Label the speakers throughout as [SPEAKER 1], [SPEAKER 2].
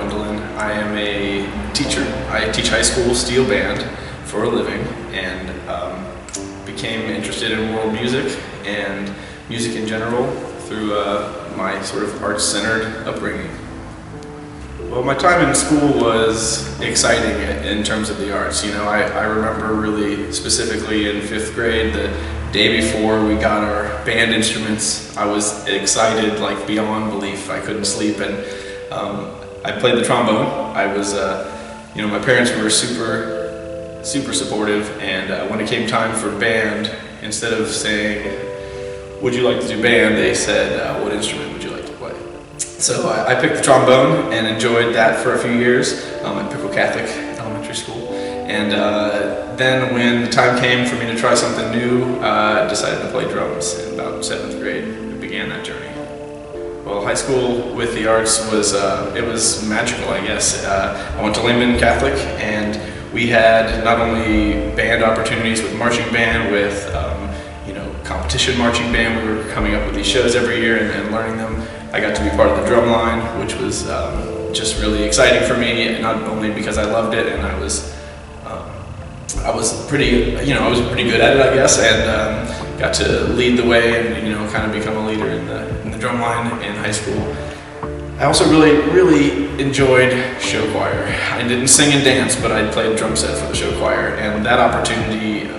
[SPEAKER 1] Wendeln. I am a teacher. I teach high school steel band for a living, and became interested in world music and music in general through my sort of arts-centered upbringing. Well, my time in school was exciting in terms of the arts. You know, I remember really specifically in 5th grade, the day before we got our band instruments, I was excited like beyond belief. I couldn't sleep, and I played the trombone. I was, you know, my parents were super supportive, and when it came time for band, instead of saying, "Would you like to do band?" they said, "What instrument would you like to play?" So I picked the trombone and enjoyed that for a few years at Pickle Catholic Elementary School. And then when the time came for me to try something new, I decided to play drums. In about 7th grade, we began that journey. Well, high school with the arts was, it was magical, I guess. I went to Homegrown Catholic, and we had not only band opportunities with marching band, with you know, competition marching band. We were coming up with these shows every year and learning them. I got to be part of the drum line, which was just really exciting for me, not only because I loved it and I was pretty, you know, I was pretty good at it, I guess, and got to lead the way and, you know, kind of become a leader in the drum line in high school. I also really enjoyed show choir. I didn't sing and dance, but I played drum set for the show choir, and that opportunity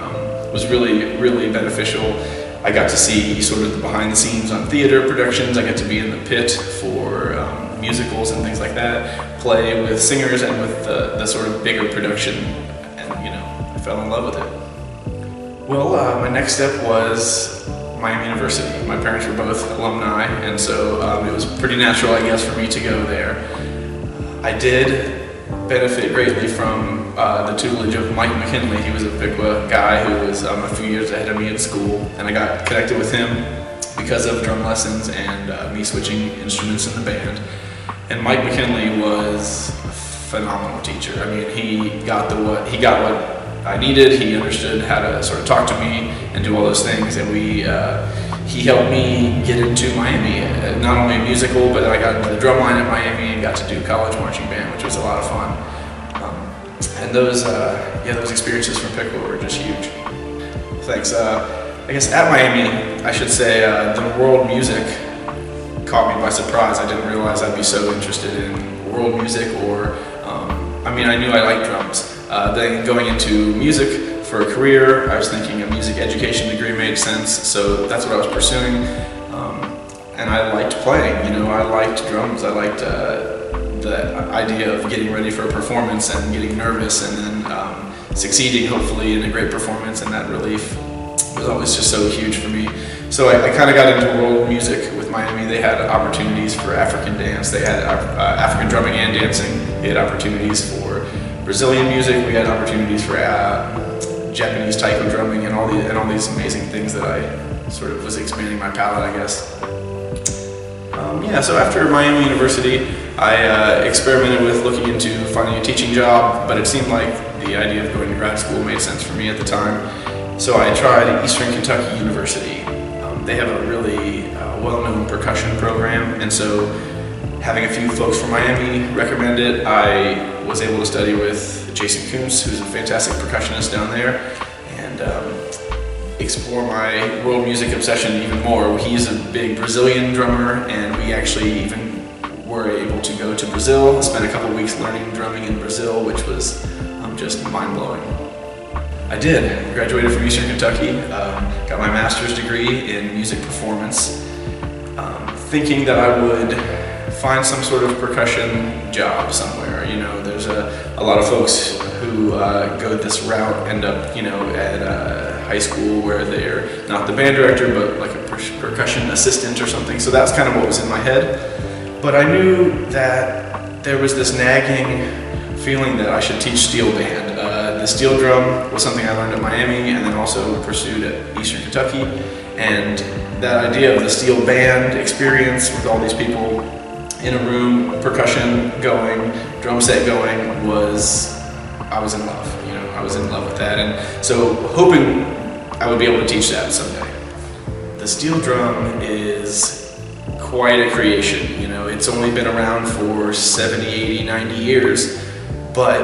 [SPEAKER 1] was really beneficial. I got to see sort of the behind the scenes on theater productions. I got to be in the pit for musicals and things like that, play with singers and with the sort of bigger production, and, you know, I fell in love with it. Well, my next step was Miami University. My parents were both alumni, and so it was pretty natural, I guess, for me to go there. I did benefit greatly from the tutelage of Mike McKinley. He was a Piqua guy who was a few years ahead of me in school, and I got connected with him because of drum lessons and me switching instruments in the band. And Mike McKinley was a phenomenal teacher. I mean, he got what I needed. He understood how to sort of talk to me and do all those things, and he helped me get into Miami, not only a musical, but I got into the drum line at Miami and got to do college marching band, which was a lot of fun. And those experiences from Pickle were just huge. Thanks. I guess at Miami, I should say, the world music caught me by surprise. I didn't realize I'd be so interested in world music, or, I mean, I knew I liked drums. Then going into music for a career, I was thinking a music education degree made sense, so that's what I was pursuing. And I liked playing, you know, I liked drums. I liked the idea of getting ready for a performance and getting nervous and then succeeding, hopefully, in a great performance, and that relief was always just so huge for me. So I kind of got into world music with Miami. They had opportunities for African dance, they had African drumming and dancing, they had opportunities for Brazilian music, we had opportunities for Japanese taiko drumming, and all these amazing things that I sort of was expanding my palette, I guess. Yeah, so after Miami University, I experimented with looking into finding a teaching job, but it seemed like the idea of going to grad school made sense for me at the time. So I tried Eastern Kentucky University. They have a really well-known percussion program, and so having a few folks from Miami recommend it, I was able to study with Jason Kuntz, who's a fantastic percussionist down there, and explore my world music obsession even more. He's a big Brazilian drummer, and we actually even were able to go to Brazil, spend a couple weeks learning drumming in Brazil, which was just mind-blowing. I did. Graduated from Eastern Kentucky, got my master's degree in music performance, thinking that I would find some sort of percussion job somewhere. You know, there's a lot of folks who go this route, end up, you know, at high school where they're not the band director, but like a percussion assistant or something. So that's kind of what was in my head. But I knew that there was this nagging feeling that I should teach steel band. The steel drum was something I learned at Miami and then also pursued at Eastern Kentucky. And that idea of the steel band experience with all these people in a room, percussion going, drum set going, I was in love. You know, I was in love with that. And so hoping I would be able to teach that someday. The steel drum is quite a creation. You know, it's only been around for 70, 80, 90 years, but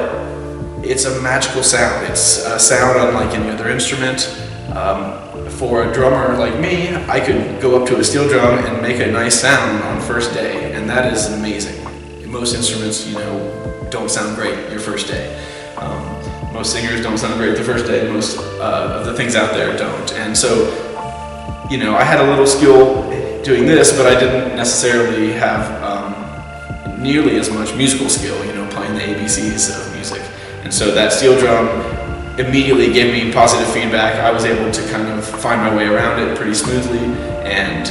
[SPEAKER 1] it's a magical sound. It's a sound unlike any other instrument. For a drummer like me, I could go up to a steel drum and make a nice sound on first day, and that is amazing. Most instruments, don't sound great your first day. Most singers don't sound great the first day. Most of the things out there don't. And so, I had a little skill doing this, but I didn't necessarily have nearly as much musical skill, playing the ABCs of music. And so that steel drum immediately gave me positive feedback. I was able to kind of find my way around it pretty smoothly, and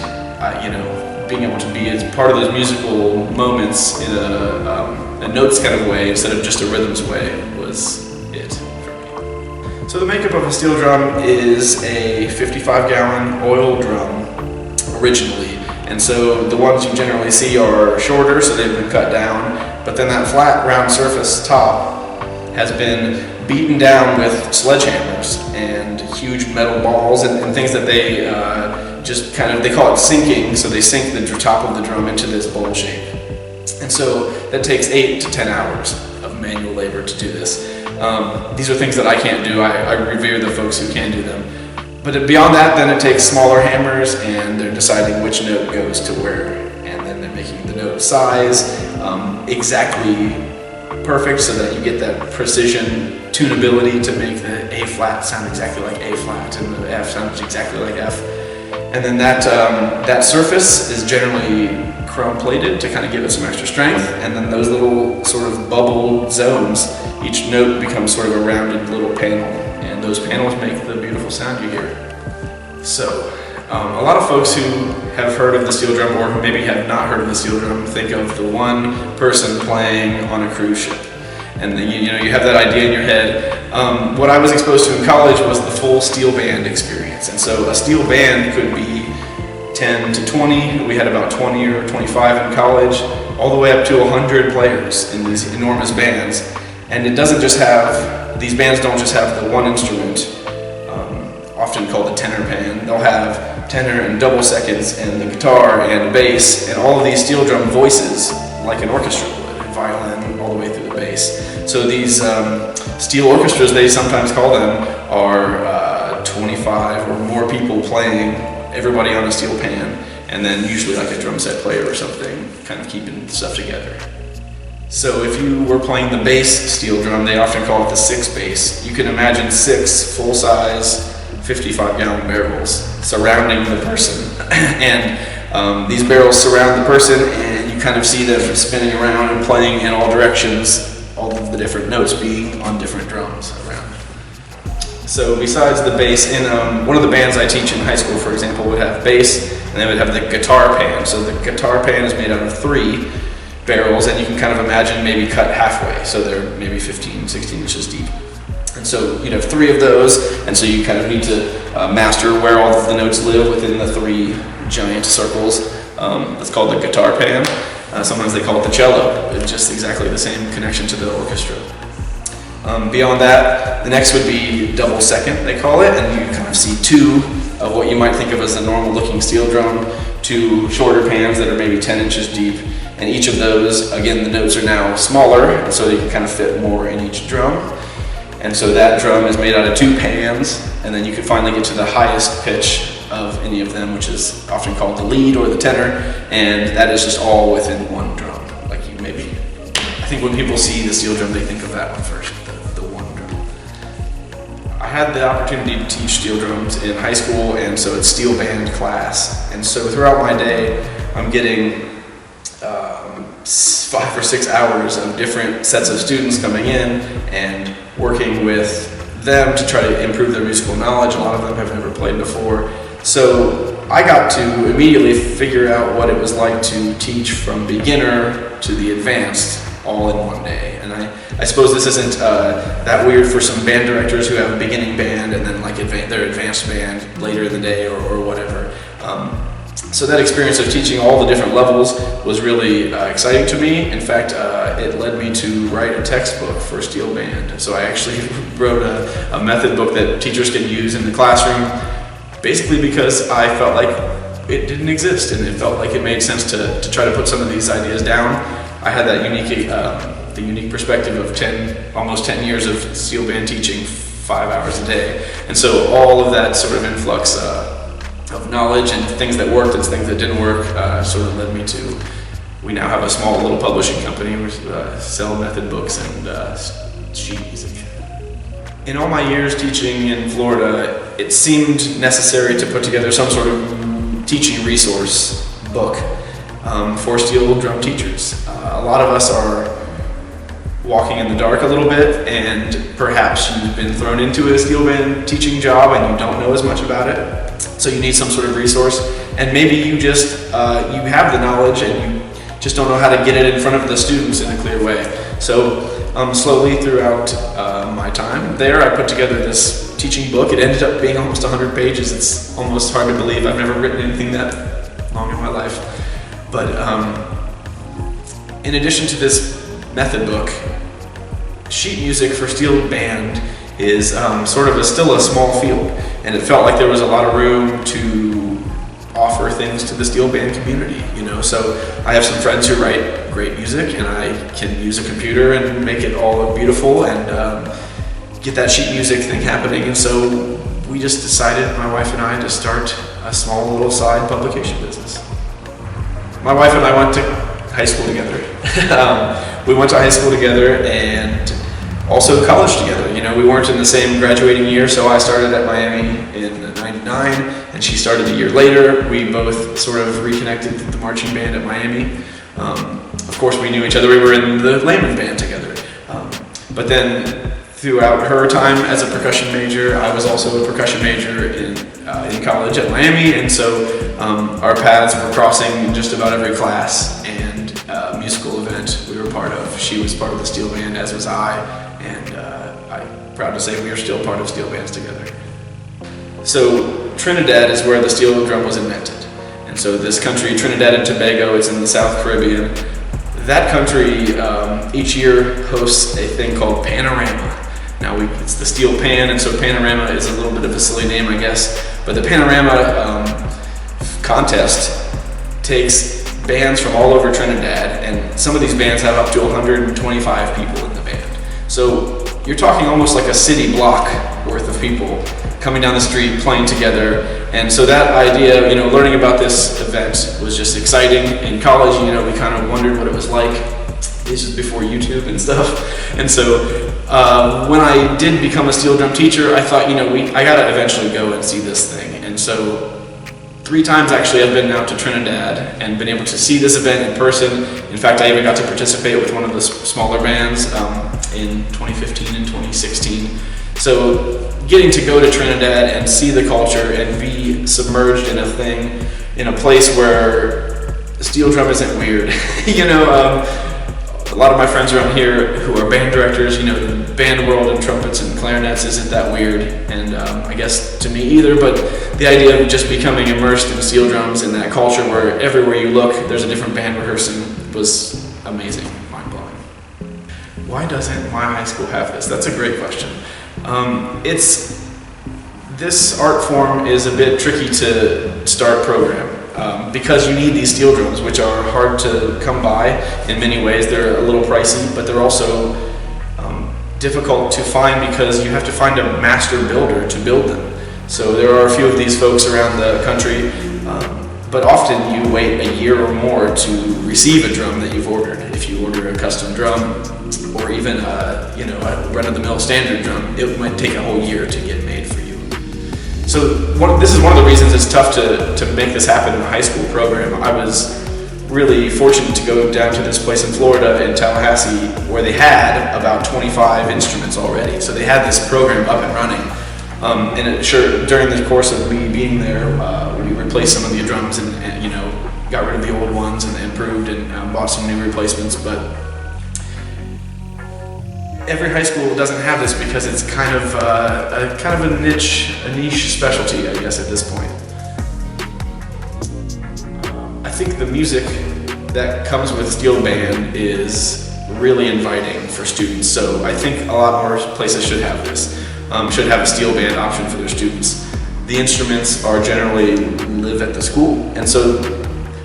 [SPEAKER 1] being able to be as part of those musical moments in a notes kind of way instead of just a rhythms way was it for me. So the makeup of a steel drum is a 55-gallon oil drum originally, and so the ones you generally see are shorter, so they've been cut down, but then that flat round surface top has been beaten down with sledgehammers and huge metal balls and things that they they call it sinking, so they sink the top of the drum into this bowl shape. And so that takes 8 to 10 hours of manual labor to do this. These are things that I can't do. I revere the folks who can do them. But beyond that, then it takes smaller hammers, and they're deciding which note goes to where, and then they're making the note size exactly perfect so that you get that precision tunability to make the A flat sound exactly like A flat and the F sound exactly like F. And then that surface is generally chrome plated to kind of give it some extra strength, and then those little sort of bubble zones, each note becomes sort of a rounded little panel, and those panels make the beautiful sound you hear. So a lot of folks who have heard of the steel drum, or maybe have not heard of the steel drum, think of the one person playing on a cruise ship. And then, you have that idea in your head. What I was exposed to in college was the full steel band experience. And so a steel band could be 10 to 20. We had about 20 or 25 in college, all the way up to 100 players in these enormous bands. And it doesn't just have, these bands don't just have the one instrument, often called the tenor pan. They'll have tenor and double seconds and the guitar and bass and all of these steel drum voices like an orchestra would, and violin all the way through the bass. So these steel orchestras, they sometimes call them, are 25 or more people playing, everybody on a steel pan, and then usually like a drum set player or something, kind of keeping stuff together. So if you were playing the bass steel drum, they often call it the 6 bass. You can imagine 6 full-size 55-gallon barrels surrounding the person. And these barrels surround the person, and you kind of see them spinning around and playing in all directions, all of the different notes being on different drums around. So besides the bass, in one of the bands I teach in high school, for example, would have bass, and they would have the guitar pan. So the guitar pan is made out of 3 barrels, and you can kind of imagine maybe cut halfway, so they're maybe 15, 16 inches deep. And so you'd have 3 of those, and so you kind of need to master where all of the notes live within the 3 giant circles. That's called the guitar pan. Sometimes they call it the cello. It's just exactly the same connection to the orchestra. Beyond that, the next would be double second, they call it, and you kind of see 2 of what you might think of as a normal looking steel drum, 2 shorter pans that are maybe 10 inches deep, and each of those, again, the notes are now smaller, and so they can kind of fit more in each drum. And so that drum is made out of 2 pans, and then you can finally get to the highest pitch of any of them, which is often called the lead or the tenor, and that is just all within one drum. Like you maybe, I think when people see the steel drum, they think of that one first, the one drum. I had the opportunity to teach steel drums in high school, and so it's steel band class. And so throughout my day, I'm getting 5 or 6 hours of different sets of students coming in and working with them to try to improve their musical knowledge. A lot of them have never played before. So I got to immediately figure out what it was like to teach from beginner to the advanced all in one day. And I suppose this isn't that weird for some band directors who have a beginning band and then like their advanced band later in the day or whatever. So that experience of teaching all the different levels was really exciting to me. In fact, it led me to write a textbook for steel band. So I actually wrote a method book that teachers can use in the classroom, basically because I felt like it didn't exist, and it felt like it made sense to try to put some of these ideas down. I had that unique perspective of almost 10 years of steel band teaching 5 hours a day. And so all of that sort of influx of knowledge and things that worked and things that didn't work sort of led me to, we now have a small little publishing company. We sell method books and sheet music. In all my years teaching in Florida, it seemed necessary to put together some sort of teaching resource book for steel drum teachers. A lot of us are walking in the dark a little bit, and perhaps you've been thrown into a steel band teaching job and you don't know as much about it. So you need some sort of resource, and maybe you just you have the knowledge and you just don't know how to get it in front of the students in a clear way. So slowly throughout my time there, I put together this teaching book. It ended up being almost 100 pages. It's almost hard to believe. I've never written anything that long in my life. But in addition to this method book, sheet music for steel band is still a small field, and it felt like there was a lot of room to offer things to the steel band community, So I have some friends who write great music, and I can use a computer and make it all beautiful and get that sheet music thing happening. And so we just decided, my wife and I, to start a small little side publication business. My wife and I went to high school together. We went to high school together and also college together. We weren't in the same graduating year, so I started at Miami in '99, and she started a year later. We both sort of reconnected with the marching band at Miami. Of course, we knew each other. We were in the Layman band together. But then throughout her time as a percussion major, I was also a percussion major in college at Miami, and so our paths were crossing in just about every class and musical event we were part of. She was part of the steel band, as was I, and I'm proud to say we are still part of steel bands together. So Trinidad is where the steel drum was invented. And so this country, Trinidad and Tobago, it's in the South Caribbean. That country each year hosts a thing called Panorama. Now it's the steel pan, and so Panorama is a little bit of a silly name, I guess. But the Panorama contest takes bands from all over Trinidad, and some of these bands have up to 125 people in the band. So you're talking almost like a city block worth of people coming down the street playing together. And so that idea, learning about this event was just exciting. In college, we kind of wondered what it was like. This is before YouTube and stuff. And so when I did become a steel drum teacher, I thought, I gotta eventually go and see this thing. And so 3 times actually I've been out to Trinidad and been able to see this event in person. In fact, I even got to participate with one of the smaller bands in 2015 and 2016. So getting to go to Trinidad and see the culture and be submerged in a place where steel drum isn't weird. A lot of my friends around here who are band directors, the band world and trumpets and clarinets isn't that weird, and I guess to me either, but the idea of just becoming immersed in steel drums and that culture where everywhere you look there's a different band rehearsing was amazing, mind-blowing. Why doesn't my high school have this? That's a great question. This art form is a bit tricky to start a program. Because you need these steel drums, which are hard to come by in many ways. They're a little pricey, but they're also difficult to find because you have to find a master builder to build them. So there are a few of these folks around the country, but often you wait a year or more to receive a drum that you've ordered. If you order a custom drum, or even a run-of-the-mill standard drum, it might take a whole year to get made for you. So this is one of the reasons it's tough to make this happen in a high school program. I was really fortunate to go down to this place in Florida, in Tallahassee, where they had about 25 instruments already. So they had this program up and running. During the course of me being there, we replaced some of the drums and got rid of the old ones and improved and bought some new replacements. But every high school doesn't have this because it's kind of a niche specialty, I guess, at this point. I think the music that comes with steel band is really inviting for students. So I think a lot more places should have this, should have a steel band option for their students. the instruments are generally live at the school. And so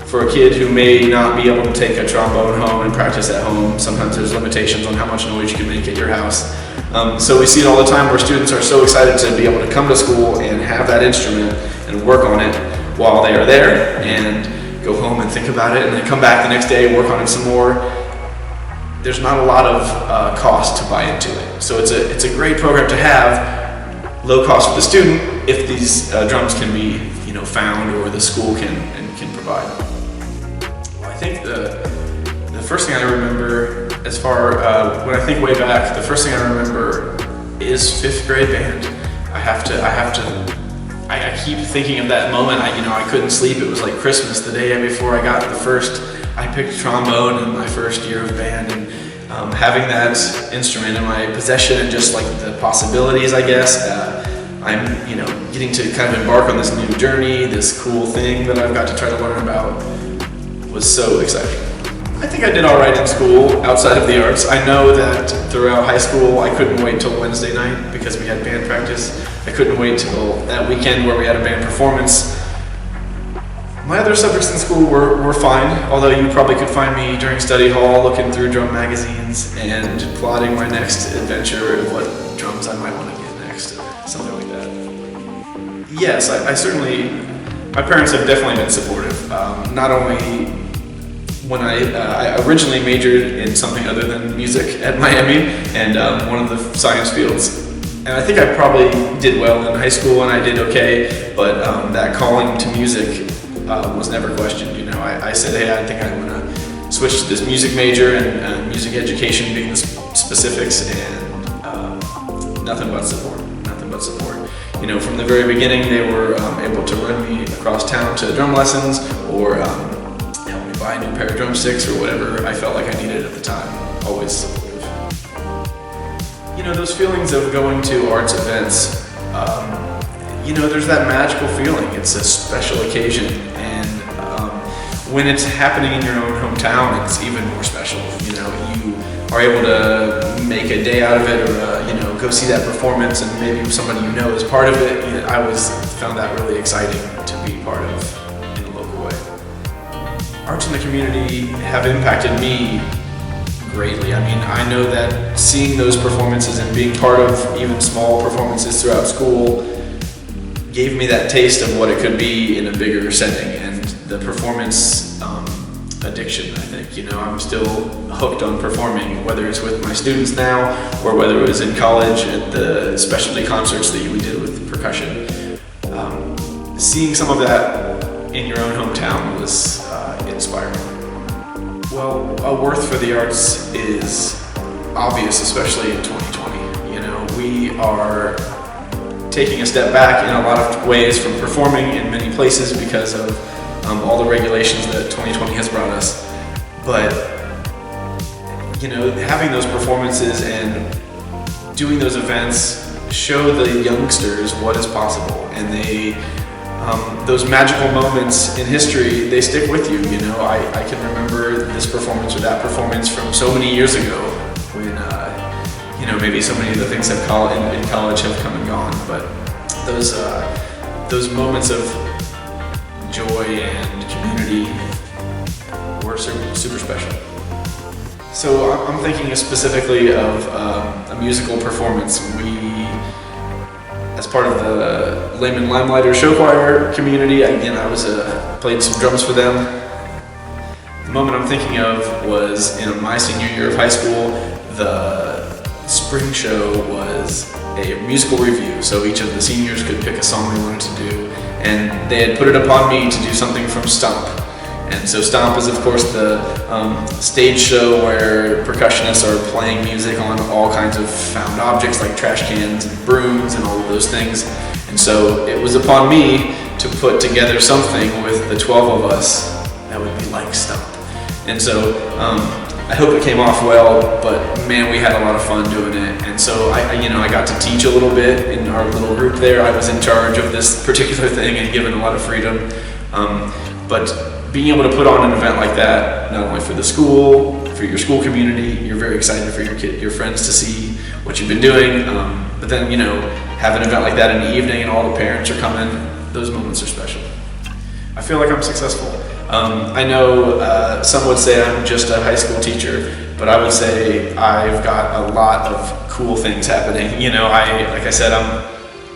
[SPEAKER 1] for a kid who may not be able to take a trombone home and practice at home, sometimes there's limitations on how much noise you can make at your house. So we see it all the time where students are so excited to be able to come to school and have that instrument and work on it while they are there, and go home and think about it, and then come back the next day and work on it some more. There's not a lot of cost to buy into it. So it's a great program to have, low cost for the student, if these drums can be found or the school can provide. Well, I think the first thing I remember, when I think way back, the first thing I remember is 5th grade band. I keep thinking of that moment. I couldn't sleep. It was like Christmas, the day before I picked trombone in my first year of band, and having that instrument in my possession and just like the possibilities, I guess. I'm getting to kind of embark on this new journey, this cool thing that I've got to try to learn about, was so exciting. I think I did all right in school outside of the arts. I know that throughout high school I couldn't wait till Wednesday night because we had band practice. I couldn't wait till that weekend where we had a band performance. My other subjects in school were fine, although you probably could find me during study hall looking through drum magazines and plotting my next adventure of what drums I might want to get next, something like that. Yes, I certainly, my parents have definitely been supportive. Not only when I originally majored in something other than music at Miami, and one of the science fields. And I think I probably did well in high school and I did okay, but that calling to music was never questioned. I said, hey, I think I'm gonna switch to this music major, and music education being the specifics, and nothing but support. From the very beginning, they were able to run me across town to drum lessons, or help me buy a new pair of drumsticks, or whatever I felt like I needed at the time. Always supportive. Those feelings of going to arts events, there's that magical feeling. It's a special occasion, and when it's happening in your own hometown, it's even more special. You are able to make a day out of it, or go see that performance, and maybe somebody is part of it. I always found that really exciting to be part of in a local way. Arts in the community have impacted me greatly. I know that seeing those performances and being part of even small performances throughout school gave me that taste of what it could be in a bigger setting, and the performance addiction, I think. I'm still hooked on performing, whether it's with my students now or whether it was in college at the specialty concerts that we did with percussion. Seeing some of that in your own hometown was inspiring. Well, a worth for the arts is obvious, especially in 2020. We are taking a step back in a lot of ways from performing in many places because of all the regulations that 2020 has brought us. But, having those performances and doing those events show the youngsters what is possible, and they those magical moments in history, they stick with you. I can remember this performance or that performance from so many years ago when maybe so many of the things in college have come and gone, but those moments of joy and community were super special. So I'm thinking specifically of a musical performance. As part of the Layman Limelighter show choir community, I played some drums for them. The moment I'm thinking of was in my senior year of high school. The spring show was a musical review, so each of the seniors could pick a song they wanted to do, and they had put it upon me to do something from Stomp. And so Stomp is, of course, the stage show where percussionists are playing music on all kinds of found objects like trash cans and brooms and all of those things. And so it was upon me to put together something with the 12 of us that would be like Stomp. And so I hope it came off well, but man, we had a lot of fun doing it. And so I got to teach a little bit in our little group there. I was in charge of this particular thing and given a lot of freedom. But being able to put on an event like that, not only for the school, for your school community, you're very excited for your friends to see what you've been doing. But then, you know, have an event like that in the evening and all the parents are coming, those moments are special. I feel like I'm successful. I know some would say I'm just a high school teacher, but I would say I've got a lot of cool things happening. You know, like I said, I'm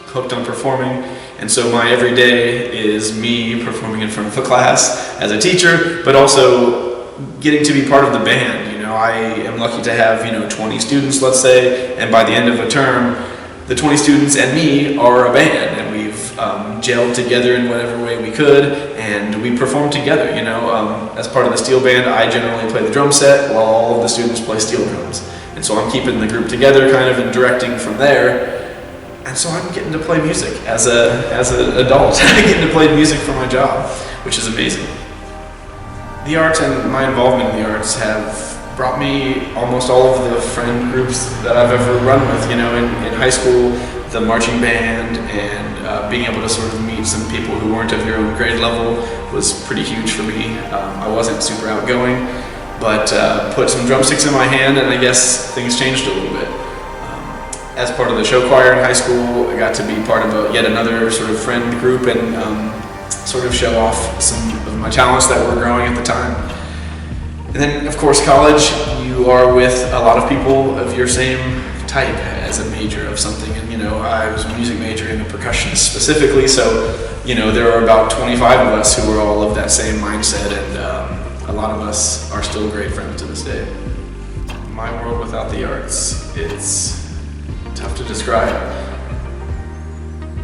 [SPEAKER 1] hooked on performing, and so my every day is me performing in front of a class as a teacher, but also getting to be part of the band. You know, I am lucky to have, you know, 20 students, let's say, and by the end of a term, the 20 students and me are a band, and we've gelled together in whatever way we could, and we perform together. You know, as part of the steel band, I generally play the drum set while all of the students play steel drums, and so I'm keeping the group together, kind of, and directing from there. And so I'm getting to play music as an adult. I'm getting to play music for my job, which is amazing. The arts and my involvement in the arts have brought me almost all of the friend groups that I've ever run with. You know, in high school, the marching band, and being able to sort of meet some people who weren't of your own grade level was pretty huge for me. I wasn't super outgoing, but put some drumsticks in my hand, and I guess things changed a little bit. As part of the show choir in high school, I got to be part of yet another sort of friend group and sort of show off some of my talents that were growing at the time. And then, of course, college, you are with a lot of people of your same type as a major of something. And, you know, I was a music major and a percussionist specifically, so, you know, there are about 25 of us who are all of that same mindset, and a lot of us are still great friends to this day. My world without the arts, it's tough to describe.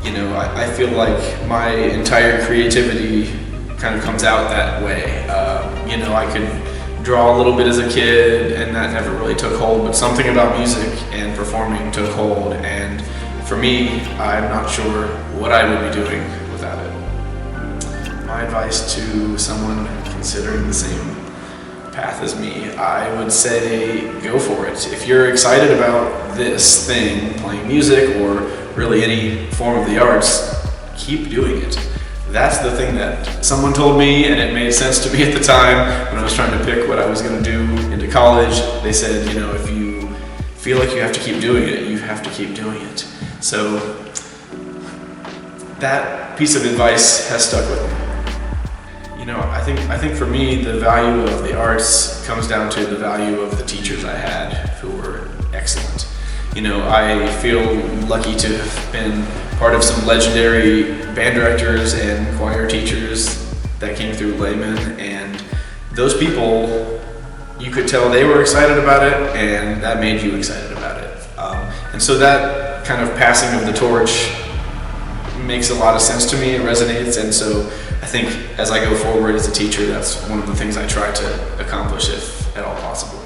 [SPEAKER 1] You know, I feel like my entire creativity kind of comes out that way. You know, I could draw a little bit as a kid, and that never really took hold, but something about music and performing took hold, and for me, I'm not sure what I would be doing without it. My advice to someone considering the same path as me, I would say go for it. If you're excited about this thing, playing music or really any form of the arts, keep doing it. That's the thing that someone told me, and it made sense to me at the time when I was trying to pick what I was going to do into college. They said, you know, if you feel like you have to keep doing it, you have to keep doing it. So that piece of advice has stuck with me. You know, I think for me, the value of the arts comes down to the value of the teachers I had, who were excellent. You know, I feel lucky to have been part of some legendary band directors and choir teachers that came through Lehman, and those people, you could tell they were excited about it, and that made you excited about it. And so that kind of passing of the torch makes a lot of sense to me, it resonates, and so I think as I go forward as a teacher, that's one of the things I try to accomplish if at all possible.